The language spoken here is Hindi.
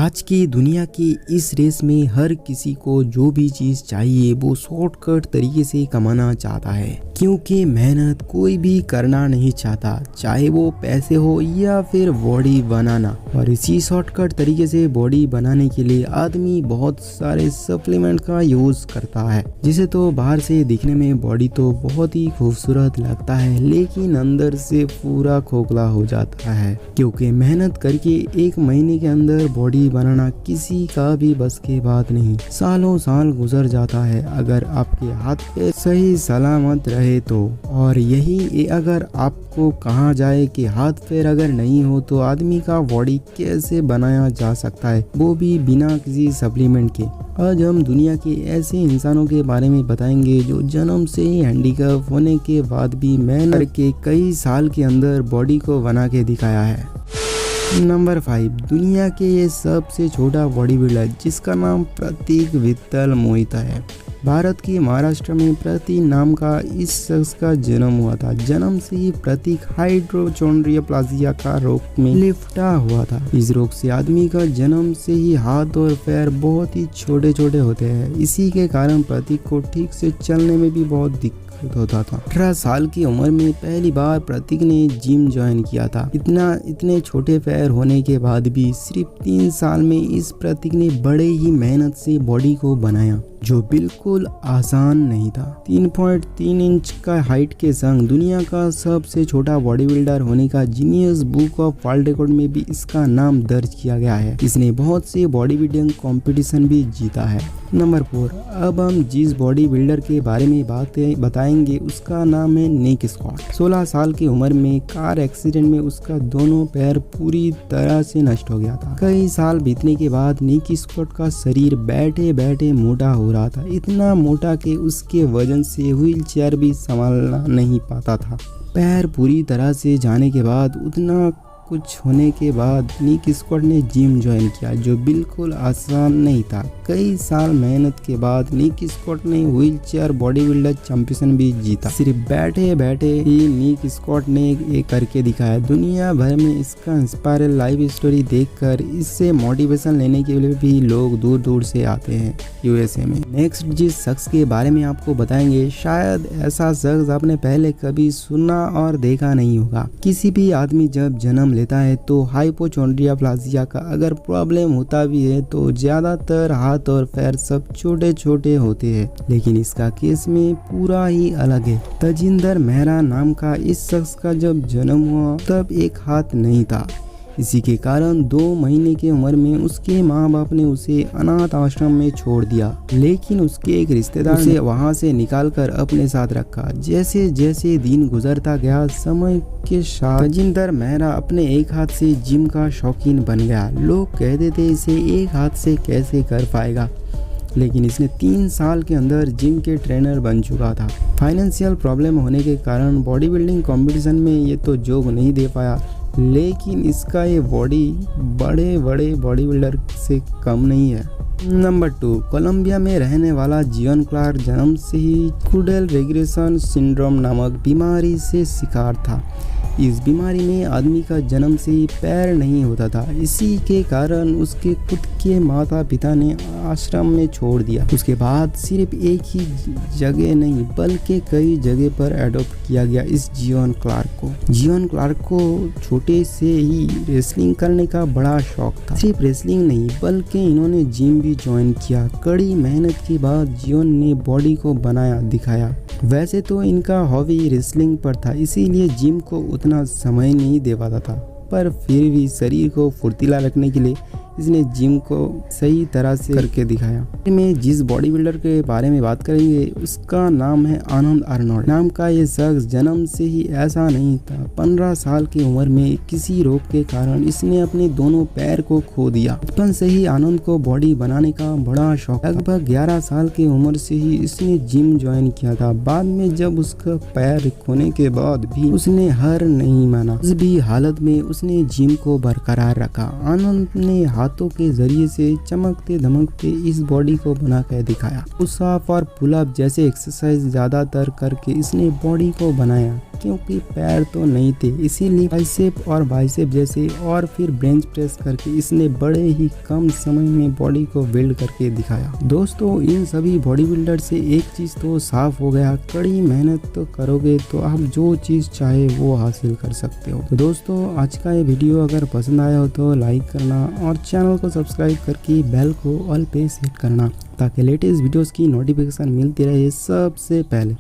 आज की दुनिया की इस रेस में हर किसी को जो भी चीज़ चाहिए वो शॉर्टकट तरीके से कमाना चाहता है, क्योंकि मेहनत कोई भी करना नहीं चाहता, चाहे वो पैसे हो या फिर बॉडी बनाना। और इसी शॉर्टकट तरीके से बॉडी बनाने के लिए आदमी बहुत सारे सप्लीमेंट का यूज करता है, जिसे तो बाहर से दिखने में बॉडी तो बहुत ही खूबसूरत लगता है, लेकिन अंदर से पूरा खोखला हो जाता है, क्योंकि मेहनत करके एक महीने के अंदर बॉडी बनाना किसी का भी बस की बात नहीं। सालों साल गुजर जाता है अगर आपके हाथ पे सही सलामत रहे तो। और यही अगर आपको कहा जाए कि हाथ पैर अगर नहीं हो तो आदमी का बॉडी कैसे बनाया जा सकता है, वो भी बिना किसी सप्लीमेंट के। आज हम दुनिया के ऐसे इंसानों के बारे में बताएंगे जो जन्म से ही हैंडीकैप होने के बाद भी मेहनत करके कई साल के अंदर बॉडी को बना के दिखाया है। नंबर 5, दुनिया के ये सबसे छोटा बॉडी बिल्डर जिसका नाम प्रतीक विट्ठल मोहिता है। भारत के महाराष्ट्र में प्रतीक नाम का इस शख्स का जन्म हुआ था। जन्म से ही प्रतीक हाइड्रोचोंड्रियोप्लासिया का रोग में लिपटा हुआ था। इस रोग से आदमी का जन्म से ही हाथ और पैर बहुत ही छोटे छोटे होते हैं। इसी के कारण प्रतीक को ठीक से चलने में भी बहुत दिक्कत होता था। 18 साल की उम्र में पहली बार प्रतीक ने जिम ज्वाइन किया था। इतने छोटे पैर होने के बाद भी सिर्फ 3 साल में इस प्रतीक ने बड़े ही मेहनत से बॉडी को बनाया, जो बिल्कुल आसान नहीं था। 3.3 इंच का हाइट के संग दुनिया का सबसे छोटा बॉडी बिल्डर होने का Guinness book of world record में भी इसका नाम दर्ज किया गया है। इसने बहुत से बॉडी बिल्डिंग कंपटीशन भी जीता है। नंबर 4, अब हम जिस बॉडी बिल्डर के बारे में बताएंगे उसका नाम है निक स्कॉट। 16 साल की उम्र में कार एक्सीडेंट में उसका दोनों पैर पूरी तरह से नष्ट हो गया था। कई साल बीतने के बाद निक स्कॉट का शरीर बैठे बैठे मोटा हो रहा था, इतना मोटा कि उसके वजन से व्हील चेयर भी संभालना नहीं पाता था। पैर पूरी तरह से जाने के बाद उतना कुछ होने के बाद निक स्कॉट ने जिम ज्वाइन किया, जो बिल्कुल आसान नहीं था। कई साल मेहनत के बाद निक स्कॉट ने wheel chair body builder champion भी जीता। सिर्फ बैठे बैठे ही निक स्कॉट ने ये करके दिखाया। दुनिया भर में इसका इंस्पायरल लाइफ स्टोरी देखकर इससे मोटिवेशन लेने के लिए भी लोग दूर दूर से आते हैं यूएसए में। नेक्स्ट जिस शख्स के बारे में आपको बताएंगे, शायद ऐसा शख्स आपने पहले कभी सुना और देखा नहीं होगा। किसी भी आदमी जब जन्म लेता है तो हाइपोचोंड्रियोप्लासिया का अगर प्रॉब्लम होता भी है तो ज्यादातर हाथ और पैर सब छोटे छोटे होते हैं, लेकिन इसका केस में पूरा ही अलग है। तजिंदर मेहरा नाम का इस शख्स का जब जन्म हुआ तब एक हाथ नहीं था। इसी के कारण 2 महीने की उम्र में उसके माँ बाप ने उसे अनाथ आश्रम में छोड़ दिया, लेकिन उसके एक रिश्तेदार ने वहाँ से निकाल कर अपने साथ रखा। जैसे जैसे दिन गुजरता गया, समय के साथ तजिंदर मेहरा अपने एक हाथ से जिम का शौकीन बन गया। लोग कहते थे इसे एक हाथ से कैसे कर पाएगा, लेकिन इसने 3 साल के अंदर जिम के ट्रेनर बन चुका था। फाइनेंशियल प्रॉब्लम होने के कारण बॉडी बिल्डिंग कॉम्पिटिशन में ये तो जोग नहीं दे पाया, लेकिन इसका ये बॉडी बड़े बड़े बॉडी बिल्डर से कम नहीं है। नंबर 2, कोलंबिया में रहने वाला जियोन क्लार्क जन्म से ही कुडेल रेग्रेशन सिंड्रोम नामक बीमारी से शिकार था। इस बीमारी में आदमी का जन्म से ही पैर नहीं होता था। इसी के कारण उसके खुद के माता पिता ने आश्रम में छोड़ दिया। उसके बाद सिर्फ एक ही जगह नहीं बल्कि कई जगह पर एडॉप्ट किया गया इस जियोन क्लार्क को। जियोन क्लार्क को छोटे से ही रेसलिंग करने का बड़ा शौक था। सिर्फ रेसलिंग नहीं बल्कि इन्होंने जिम भी ज्वाइन किया। कड़ी मेहनत के बाद जियोन ने बॉडी को बनाया दिखाया। वैसे तो इनका हॉबी रेसलिंग पर था, इसीलिए जिम को उतना समय नहीं दे पाता था, पर फिर भी शरीर को फुर्तीला रखने के लिए इसने जिम को सही तरह से करके दिखाया। में जिस बॉडी बिल्डर के बारे में बात करेंगे उसका नाम है आनंद आर्नोल्ड। नाम का ये शख्स जन्म से ही ऐसा नहीं था। 15 साल की उम्र में किसी रोग के कारण इसने अपने दोनों पैर को खो दिया। बचपन से ही आनंद को बॉडी बनाने का बड़ा शौक। लगभग 11 साल की उम्र से ही इसने जिम ज्वाइन किया था। बाद में जब उसका पैर खोने के बाद भी उसने हार नहीं माना। इस भी हालत में उसने जिम को बरकरार रखा। आनंद ने हाथों के जरिए से चमकते धमकते इस बॉडी को बना कर दिखाया। पुशअप और पुलअप जैसे एक्सरसाइज ज्यादातर करके इसने बॉडी को बनाया। क्योंकि पैर तो नहीं थे, इसीलिए बाइसेप और बाइसेप जैसे और फिर बेंच प्रेस करके इसने बड़े ही कम समय में बॉडी को बिल्ड करके दिखाया। दोस्तों इन सभी बॉडी बिल्डर से एक चीज तो साफ हो गया, कड़ी मेहनत तो करोगे तो आप जो चीज चाहे वो हासिल कर सकते हो। तो दोस्तों आज का ये वीडियो अगर पसंद आया हो तो लाइक करना और चैनल को सब्सक्राइब करके बेल को ऑल पे सेट करना ताकि लेटेस्ट वीडियोस की नोटिफिकेशन मिलती रहे सबसे पहले।